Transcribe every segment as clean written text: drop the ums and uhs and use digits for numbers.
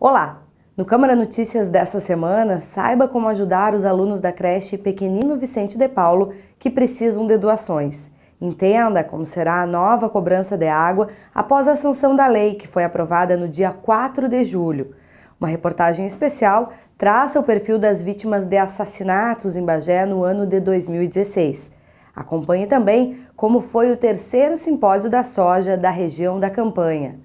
Olá! No Câmara Notícias dessa semana, saiba como ajudar os alunos da creche Pequenino Vicente de Paulo que precisam de doações. Entenda como será a nova cobrança de água após a sanção da lei que foi aprovada no dia 4 de julho. Uma reportagem especial traça o perfil das vítimas de assassinatos em Bagé no ano de 2016. Acompanhe também como foi o terceiro simpósio da soja da região da campanha.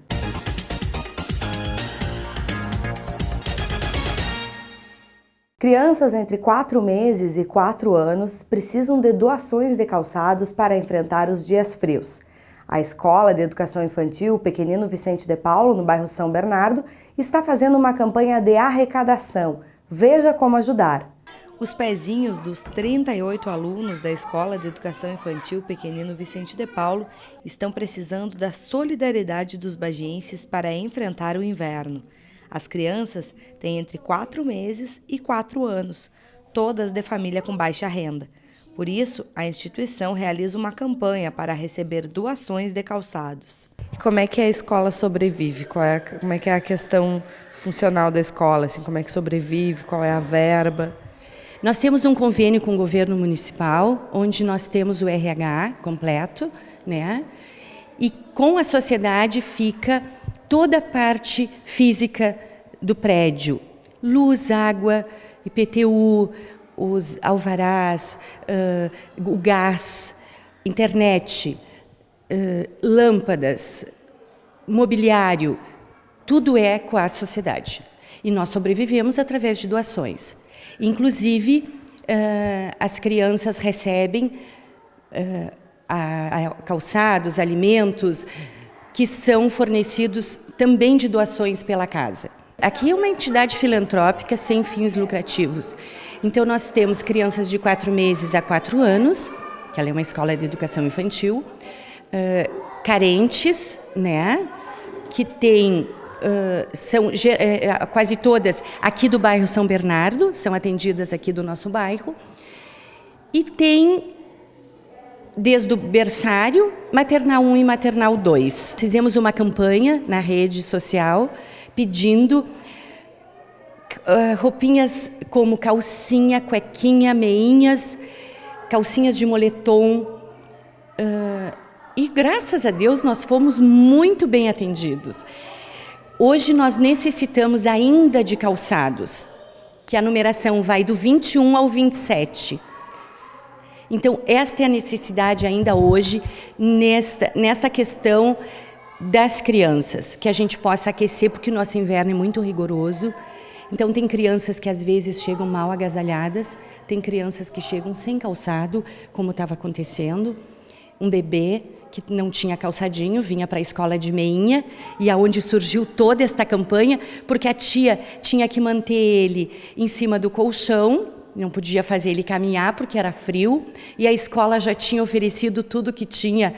Crianças entre 4 meses e 4 anos precisam de doações de calçados para enfrentar os dias frios. A Escola de Educação Infantil Pequenino Vicente de Paulo, no bairro São Bernardo, está fazendo uma campanha de arrecadação. Veja como ajudar. Os pezinhos dos 38 alunos da Escola de Educação Infantil Pequenino Vicente de Paulo estão precisando da solidariedade dos bagienses para enfrentar o inverno. As crianças têm entre 4 meses e 4 anos, todas de família com baixa renda. Por isso, a instituição realiza uma campanha para receber doações de calçados. Como é que a escola sobrevive? Como é que é a questão funcional da escola? Assim, como é que sobrevive? Qual é a verba? Nós temos um convênio com o governo municipal, onde nós temos o RH completo, né? E com a sociedade fica toda a parte física do prédio, luz, água, IPTU, os alvarás, o gás, internet, lâmpadas, mobiliário, tudo é com a sociedade. E nós sobrevivemos através de doações. Inclusive, as crianças recebem calçados, alimentos, que são fornecidos também de doações pela casa. Aqui é uma entidade filantrópica sem fins lucrativos. Então nós temos crianças de 4 meses a 4 anos, que ela é uma escola de educação infantil, carentes, né, que tem, são quase todas aqui do bairro São Bernardo, são atendidas aqui do nosso bairro, e tem desde o berçário, maternal 1 e maternal 2. Fizemos uma campanha na rede social pedindo roupinhas como calcinha, cuequinha, meinhas, calcinhas de moletom. E graças a Deus nós fomos muito bem atendidos. Hoje nós necessitamos ainda de calçados, que a numeração vai do 21 ao 27. Então, esta é a necessidade ainda hoje, nesta questão das crianças, que a gente possa aquecer, porque o nosso inverno é muito rigoroso. Então, tem crianças que às vezes chegam mal agasalhadas, tem crianças que chegam sem calçado, como estava acontecendo. Um bebê que não tinha calçadinho, vinha para a escola de meinha, e aonde surgiu toda esta campanha, porque a tia tinha que manter ele em cima do colchão, não podia fazer ele caminhar porque era frio, e a escola já tinha oferecido tudo que tinha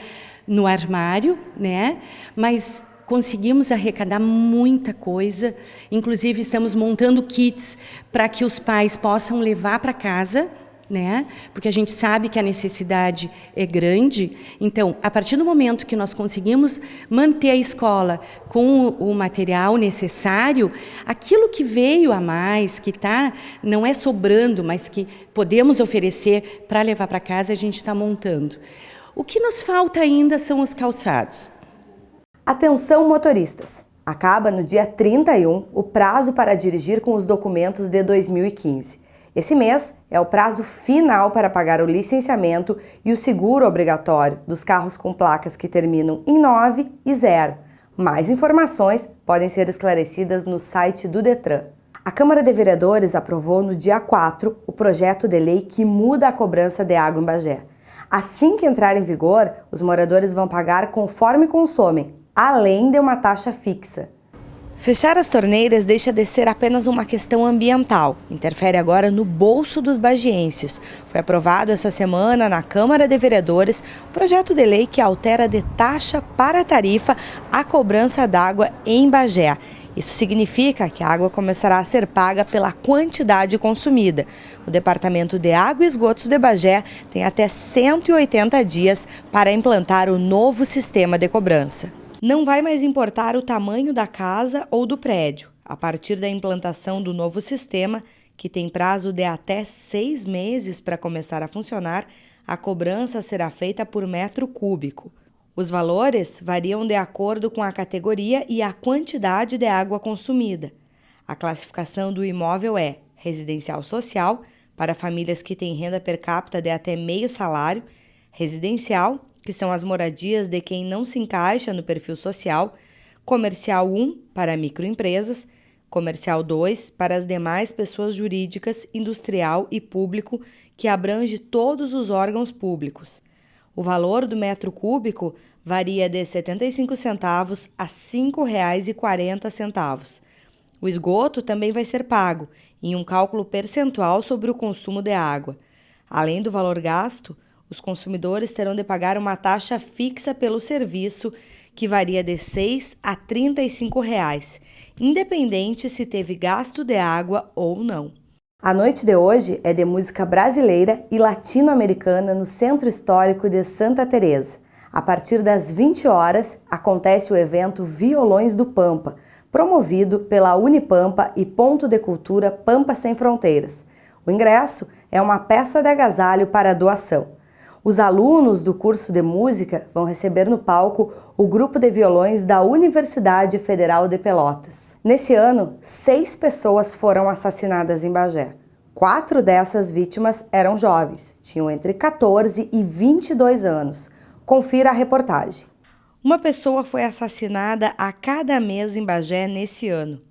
no armário, né? Mas conseguimos arrecadar muita coisa, inclusive estamos montando kits para que os pais possam levar para casa, né? Porque a gente sabe que a necessidade é grande. Então, a partir do momento que nós conseguimos manter a escola com o material necessário, aquilo que veio a mais, que não é sobrando, mas que podemos oferecer para levar para casa, a gente está montando. O que nos falta ainda são os calçados. Atenção, motoristas! Acaba no dia 31 o prazo para dirigir com os documentos de 2015. Esse mês é o prazo final para pagar o licenciamento e o seguro obrigatório dos carros com placas que terminam em 9 e 0. Mais informações podem ser esclarecidas no site do Detran. A Câmara de Vereadores aprovou no dia 4 o projeto de lei que muda a cobrança de água em Bagé. Assim que entrar em vigor, os moradores vão pagar conforme consomem, além de uma taxa fixa. Fechar as torneiras deixa de ser apenas uma questão ambiental, interfere agora no bolso dos bagienses. Foi aprovado essa semana na Câmara de Vereadores o projeto de lei que altera de taxa para tarifa a cobrança d'água em Bagé. Isso significa que a água começará a ser paga pela quantidade consumida. O Departamento de Água e Esgotos de Bagé tem até 180 dias para implantar o novo sistema de cobrança. Não vai mais importar o tamanho da casa ou do prédio. A partir da implantação do novo sistema, que tem prazo de até 6 meses para começar a funcionar, a cobrança será feita por metro cúbico. Os valores variam de acordo com a categoria e a quantidade de água consumida. A classificação do imóvel é residencial social, para famílias que têm renda per capita de até meio salário, residencial, que são as moradias de quem não se encaixa no perfil social, comercial 1, para microempresas, comercial 2, para as demais pessoas jurídicas, industrial e público, que abrange todos os órgãos públicos. O valor do metro cúbico varia de 75 centavos a R$ 5,40. O esgoto também vai ser pago, em um cálculo percentual sobre o consumo de água. Além do valor gasto, os consumidores terão de pagar uma taxa fixa pelo serviço, que varia de R$ 6 a R$ 35, independente se teve gasto de água ou não. A noite de hoje é de música brasileira e latino-americana no Centro Histórico de Santa Teresa. A partir das 20 horas, acontece o evento Violões do Pampa, promovido pela Unipampa e Ponto de Cultura Pampa Sem Fronteiras. O ingresso é uma peça de agasalho para doação. Os alunos do curso de música vão receber no palco o grupo de violões da Universidade Federal de Pelotas. Nesse ano, 6 pessoas foram assassinadas em Bagé. 4 dessas vítimas eram jovens, tinham entre 14 e 22 anos. Confira a reportagem. Uma pessoa foi assassinada a cada mês em Bagé nesse ano.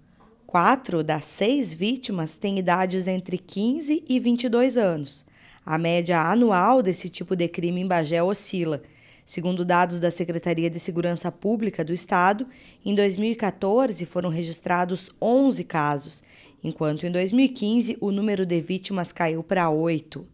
4 das 6 vítimas têm idades entre 15 e 22 anos. A média anual desse tipo de crime em Bagé oscila. Segundo dados da Secretaria de Segurança Pública do Estado, em 2014 foram registrados 11 casos, enquanto em 2015 o número de vítimas caiu para 8.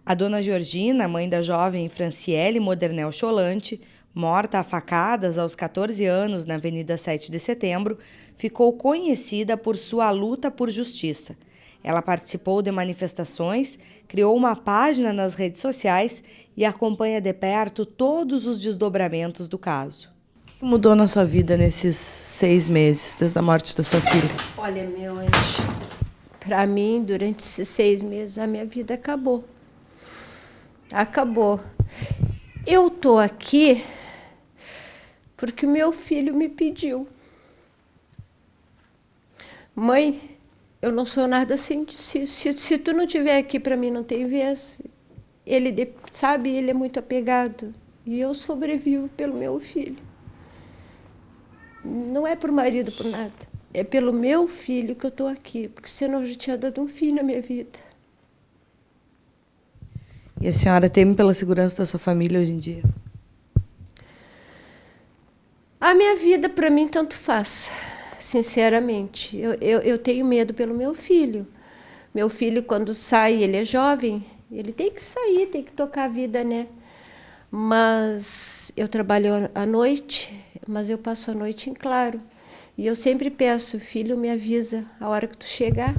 A dona Georgina, mãe da jovem Franciele Modernel Cholante, morta a facadas aos 14 anos na Avenida 7 de Setembro, ficou conhecida por sua luta por justiça. Ela participou de manifestações, criou uma página nas redes sociais e acompanha de perto todos os desdobramentos do caso. O que mudou na sua vida nesses 6 meses, desde a morte da sua filha? Olha, meu anjo, para mim, durante esses 6 meses, a minha vida acabou. Acabou. Eu estou aqui porque o meu filho me pediu. Mãe, eu não sou nada sem ti. Se tu não estiver aqui, para mim não tem vez. Ele, sabe, ele é muito apegado. E eu sobrevivo pelo meu filho. Não é por marido, por nada. É pelo meu filho que eu estou aqui. Porque senão eu já tinha dado um fim na minha vida. E a senhora teme pela segurança da sua família hoje em dia? A minha vida, para mim, tanto faz. Sinceramente, eu tenho medo pelo meu filho. Meu filho, quando sai, ele é jovem, ele tem que sair, tem que tocar a vida, né? Mas eu trabalho à noite, mas eu passo a noite em claro. E eu sempre peço, filho, me avisa a hora que tu chegar.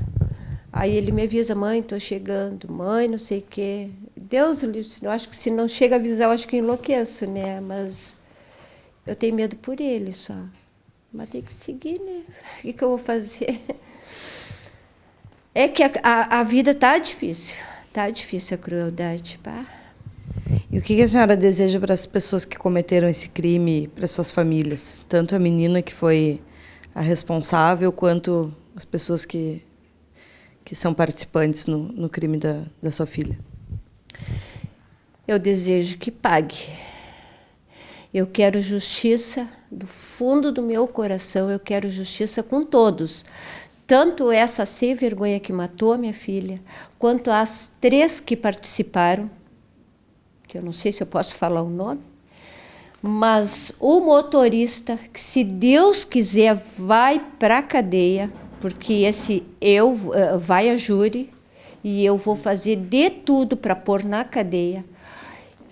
Aí ele me avisa, mãe, estou chegando, mãe, não sei o quê. Deus, eu acho que se não chega a avisar, eu acho que eu enlouqueço, né? Mas eu tenho medo por ele só. Mas tem que seguir, né? O que eu vou fazer? É que a vida tá difícil a crueldade, pá. E o que a senhora deseja para as pessoas que cometeram esse crime, para suas famílias? Tanto a menina que foi a responsável, quanto as pessoas que são participantes no crime da sua filha. Eu desejo que pague. Eu quero justiça do fundo do meu coração, eu quero justiça com todos. Tanto essa sem vergonha que matou a minha filha, quanto as 3 que participaram, que eu não sei se eu posso falar o nome, mas o motorista, que se Deus quiser vai para a cadeia, porque vai a júri e eu vou fazer de tudo para pôr na cadeia.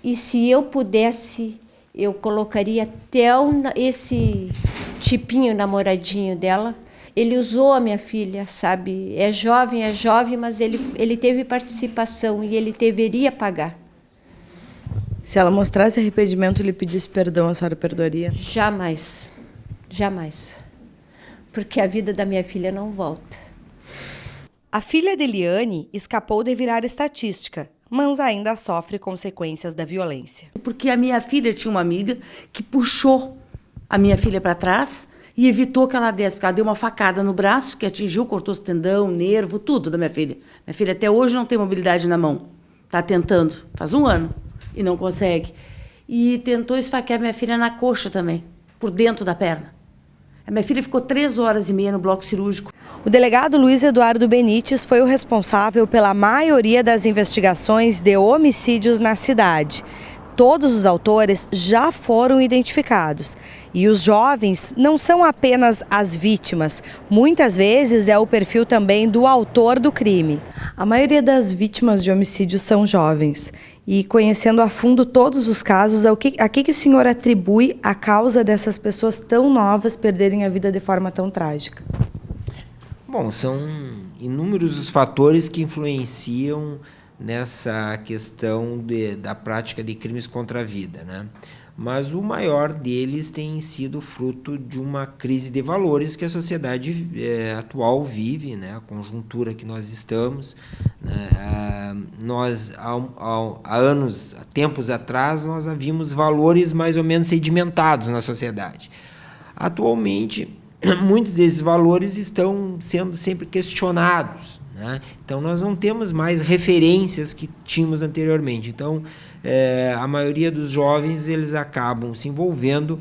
E se eu pudesse, eu colocaria até esse tipinho namoradinho dela. Ele usou a minha filha, sabe? É jovem, mas ele teve participação e ele deveria pagar. Se ela mostrasse arrependimento e lhe pedisse perdão, a senhora perdoaria? Jamais. Jamais. porque a vida da minha filha não volta. A filha de Eliane escapou de virar estatística, mas ainda sofre consequências da violência. Porque a minha filha tinha uma amiga que puxou a minha filha para trás e evitou que ela desse, porque ela deu uma facada no braço, que atingiu, cortou o tendão, nervo, tudo da minha filha. Minha filha até hoje não tem mobilidade na mão. Está tentando, faz 1 ano, e não consegue. E tentou esfaquear minha filha na coxa também, por dentro da perna. A minha filha ficou 3 horas e meia no bloco cirúrgico. O delegado Luiz Eduardo Benites foi o responsável pela maioria das investigações de homicídios na cidade. Todos os autores já foram identificados. E os jovens não são apenas as vítimas, muitas vezes é o perfil também do autor do crime. A maioria das vítimas de homicídios são jovens. E conhecendo a fundo todos os casos, a que o senhor atribui a causa dessas pessoas tão novas perderem a vida de forma tão trágica? Bom, são inúmeros os fatores que influenciam nessa questão da prática de crimes contra a vida, né? Mas o maior deles tem sido fruto de uma crise de valores que a sociedade atual vive, né? A conjuntura que nós estamos, né? Nós, há tempos atrás, nós havíamos valores mais ou menos sedimentados na sociedade. Atualmente, muitos desses valores estão sendo sempre questionados, né? Então, nós não temos mais referências que tínhamos anteriormente. Então, a maioria dos jovens eles acabam se envolvendo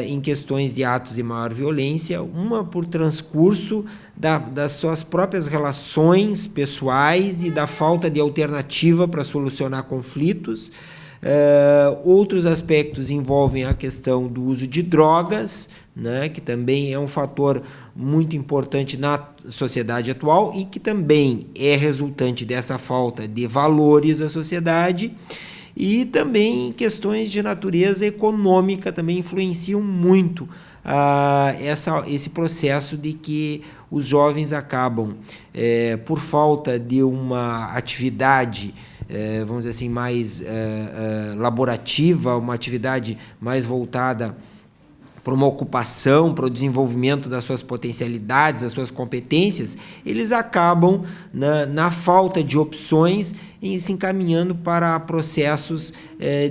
em questões de atos de maior violência, uma por transcurso das suas próprias relações pessoais e da falta de alternativa para solucionar conflitos. Outros aspectos envolvem a questão do uso de drogas, né, que também é um fator muito importante na sociedade atual e que também é resultante dessa falta de valores da sociedade, e também questões de natureza econômica também influenciam muito esse processo de que os jovens acabam, por falta de uma atividade vamos dizer assim, mais laborativa, uma atividade mais voltada para uma ocupação, para o desenvolvimento das suas potencialidades, das suas competências, eles acabam, na falta de opções, se encaminhando para processos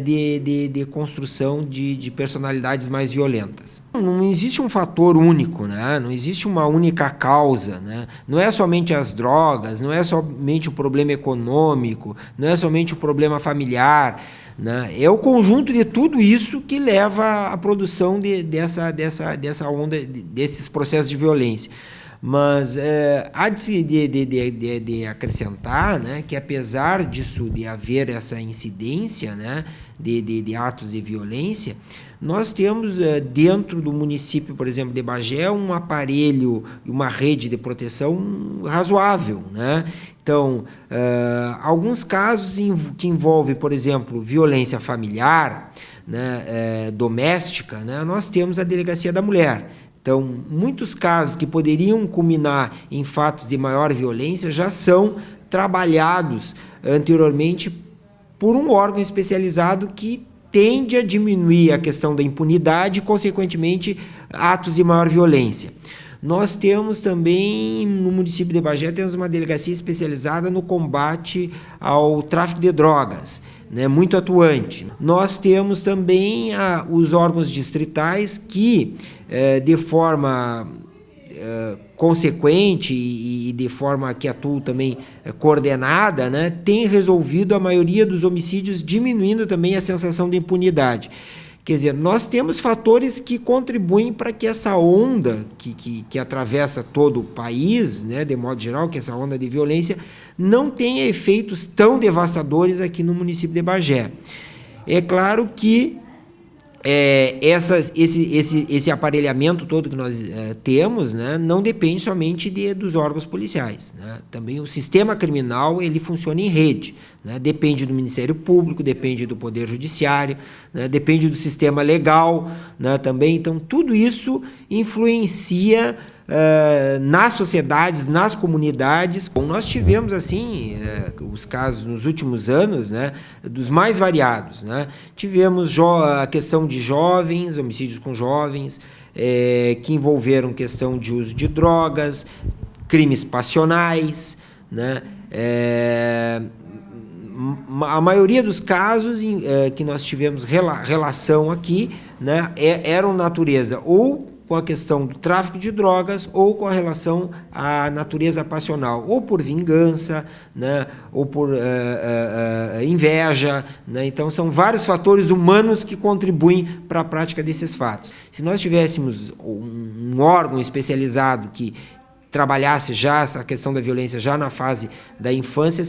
de construção de personalidades mais violentas. Não existe um fator único, né? Não existe uma única causa, né? Não é somente as drogas, não é somente o problema econômico, não é somente o problema familiar, né? É o conjunto de tudo isso que leva à produção dessa onda, desses processos de violência. Mas há de acrescentar, né, que apesar disso, de haver essa incidência, né, de atos de violência, nós temos dentro do município, por exemplo, de Bagé, um aparelho, uma rede de proteção razoável, né? Então, alguns casos que envolvem, por exemplo, violência familiar, né, doméstica, né, nós temos a Delegacia da Mulher. Então, muitos casos que poderiam culminar em fatos de maior violência já são trabalhados anteriormente por um órgão especializado que tende a diminuir a questão da impunidade e, consequentemente, atos de maior violência. Nós temos também, no município de Bagé, temos uma delegacia especializada no combate ao tráfico de drogas, né, muito atuante. Nós temos também os órgãos distritais que, de forma consequente e de forma que atuam também coordenada, né, tem resolvido a maioria dos homicídios, diminuindo também a sensação de impunidade. Quer dizer, nós temos fatores que contribuem para que essa onda que atravessa todo o país, né, de modo geral, que essa onda de violência não tenha efeitos tão devastadores aqui no município de Bagé. É claro que esse aparelhamento todo que nós temos, né, não depende somente dos órgãos policiais, né? Também o sistema criminal ele funciona em rede, né? Depende do Ministério Público, depende do Poder Judiciário, né? Depende do sistema legal, né, também. Então, tudo isso influencia nas sociedades, nas comunidades. Bom, nós tivemos assim os casos nos últimos anos, né, dos mais variados, né? Tivemos a questão de jovens, homicídios com jovens, que envolveram questão de uso de drogas, crimes passionais, né? A maioria dos casos que nós tivemos relação aqui, né, eram natureza ou com a questão do tráfico de drogas ou com a relação à natureza passional, ou por vingança, né, ou por inveja, né? Então são vários fatores humanos que contribuem para a prática desses fatos. Se nós tivéssemos um órgão especializado que trabalhasse já essa questão da violência já na fase da infância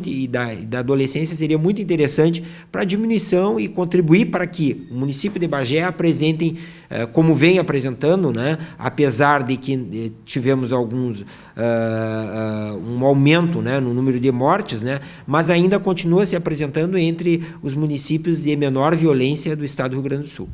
e da adolescência, seria muito interessante para a diminuição e contribuir para que o município de Bagé apresentem, como vem apresentando, né, apesar de que tivemos um aumento, né, no número de mortes, né, mas ainda continua se apresentando entre os municípios de menor violência do estado do Rio Grande do Sul.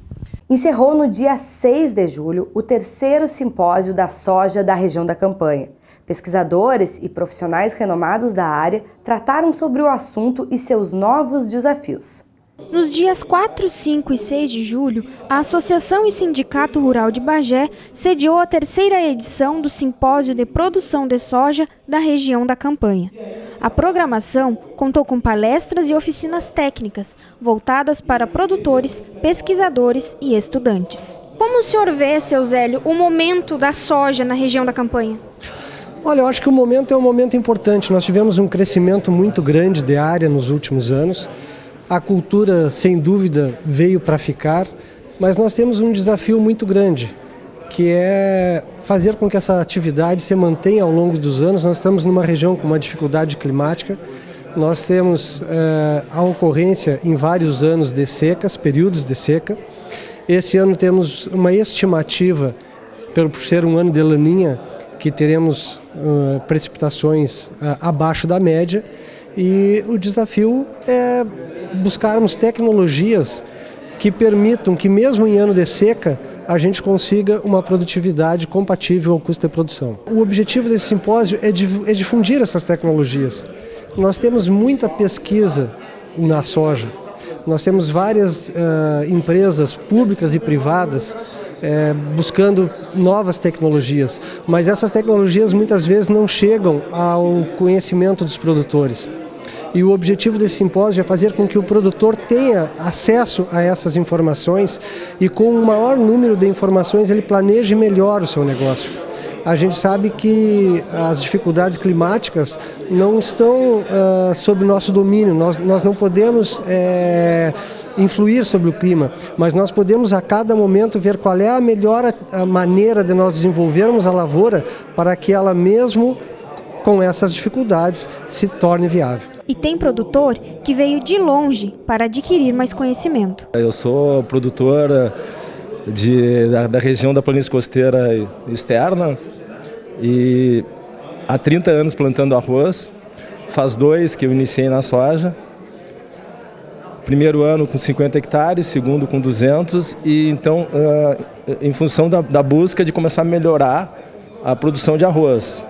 Encerrou no dia 6 de julho o 3º simpósio da soja da região da Campanha. Pesquisadores e profissionais renomados da área trataram sobre o assunto e seus novos desafios. Nos dias 4, 5 e 6 de julho, a Associação e Sindicato Rural de Bagé sediou a 3ª edição do Simpósio de Produção de Soja da região da Campanha. A programação contou com palestras e oficinas técnicas voltadas para produtores, pesquisadores e estudantes. Como o senhor vê, seu Zélio, o momento da soja na região da Campanha? Olha, eu acho que o momento é um momento importante. Nós tivemos um crescimento muito grande de área nos últimos anos. A cultura, sem dúvida, veio para ficar, mas nós temos um desafio muito grande, que é fazer com que essa atividade se mantenha ao longo dos anos. Nós estamos numa região com uma dificuldade climática, nós temos a ocorrência em vários anos de secas, períodos de seca. Esse ano temos uma estimativa, por ser um ano de laninha, que teremos precipitações abaixo da média, e o desafio é buscarmos tecnologias que permitam que, mesmo em ano de seca, a gente consiga uma produtividade compatível ao custo de produção. O objetivo desse simpósio é difundir essas tecnologias. Nós temos muita pesquisa na soja, nós temos várias empresas públicas e privadas buscando novas tecnologias, mas essas tecnologias muitas vezes não chegam ao conhecimento dos produtores. E o objetivo desse simpósio é fazer com que o produtor tenha acesso a essas informações e, com um maior número de informações, ele planeje melhor o seu negócio. A gente sabe que as dificuldades climáticas não estão sob nosso domínio, nós não podemos influir sobre o clima, mas nós podemos a cada momento ver qual é a melhor maneira de nós desenvolvermos a lavoura para que ela, mesmo com essas dificuldades, se torne viável. E tem produtor que veio de longe para adquirir mais conhecimento. Eu sou produtor da região da planície costeira externa e há 30 anos plantando arroz. Faz 2 que eu iniciei na soja. Primeiro ano com 50 hectares, segundo com 200, e então em função da busca de começar a melhorar a produção de arroz.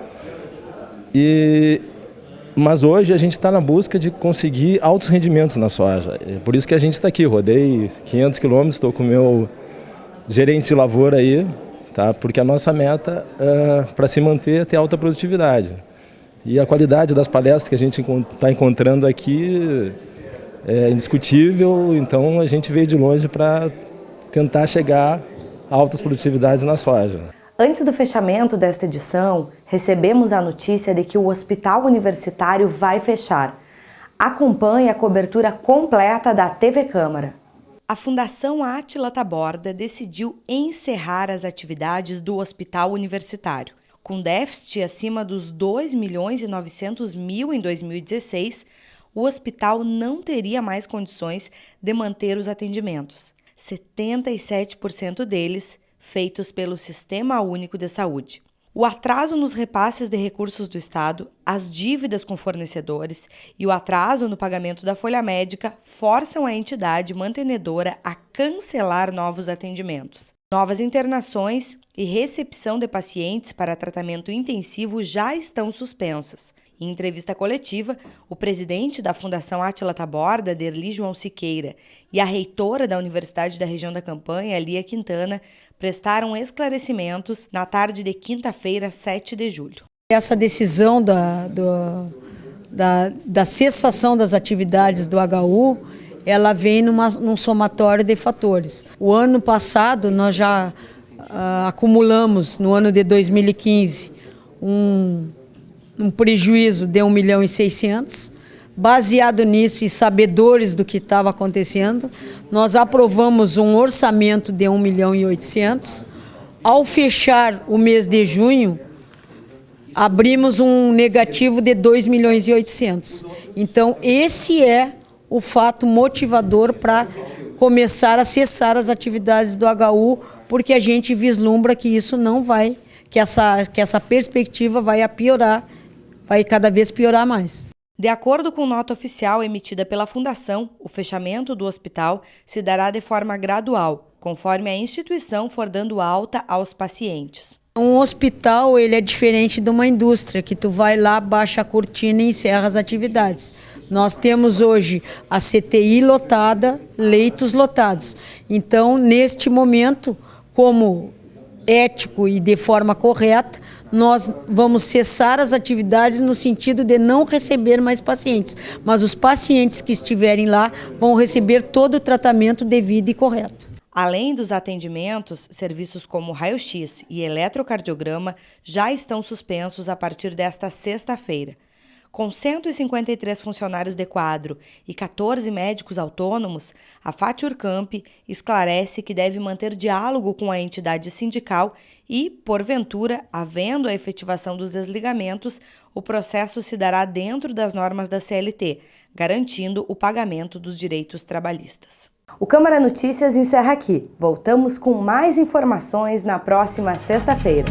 Mas hoje a gente está na busca de conseguir altos rendimentos na soja. É por isso que a gente está aqui. Rodei 500 quilômetros, estou com o meu gerente de lavoura aí, tá? Porque a nossa meta para se manter é ter alta produtividade. E a qualidade das palestras que a gente está encontrando aqui é indiscutível, então a gente veio de longe para tentar chegar a altas produtividades na soja. Antes do fechamento desta edição, recebemos a notícia de que o Hospital Universitário vai fechar. Acompanhe a cobertura completa da TV Câmara. A Fundação Átila Taborda decidiu encerrar as atividades do Hospital Universitário. Com déficit acima dos 2.900.000 em 2016, o hospital não teria mais condições de manter os atendimentos. 77% deles feitos pelo Sistema Único de Saúde. O atraso nos repasses de recursos do Estado, as dívidas com fornecedores e o atraso no pagamento da folha médica forçam a entidade mantenedora a cancelar novos atendimentos. Novas internações e recepção de pacientes para tratamento intensivo já estão suspensas. Em entrevista coletiva, o presidente da Fundação Átila Taborda, Derli João Siqueira, e a reitora da Universidade da Região da Campanha, Lia Quintana, prestaram esclarecimentos na tarde de quinta-feira, 7 de julho. Essa decisão da cessação das atividades do HU, ela vem num somatório de fatores. O ano passado, nós já acumulamos, no ano de 2015, um prejuízo de 1.600.000. Baseado nisso e sabedores do que estava acontecendo, nós aprovamos um orçamento de 1.800.000. Ao fechar o mês de junho, abrimos um negativo de 2.800.000. Então, esse é o fato motivador para começar a cessar as atividades do HU, porque a gente vislumbra que isso não vai, que essa perspectiva vai piorar, vai cada vez piorar mais. De acordo com nota oficial emitida pela Fundação, o fechamento do hospital se dará de forma gradual, conforme a instituição for dando alta aos pacientes. Um hospital, ele é diferente de uma indústria, que tu vai lá, baixa a cortina e encerra as atividades. Nós temos hoje a CTI lotada, leitos lotados. Então, neste momento, como ético e de forma correta, nós vamos cessar as atividades no sentido de não receber mais pacientes. Mas os pacientes que estiverem lá vão receber todo o tratamento devido e correto. Além dos atendimentos, serviços como raio-x e eletrocardiograma já estão suspensos a partir desta sexta-feira. Com 153 funcionários de quadro e 14 médicos autônomos, a FATURCAMP esclarece que deve manter diálogo com a entidade sindical e, porventura, havendo a efetivação dos desligamentos, o processo se dará dentro das normas da CLT, garantindo o pagamento dos direitos trabalhistas. O Câmara Notícias encerra aqui. Voltamos com mais informações na próxima sexta-feira.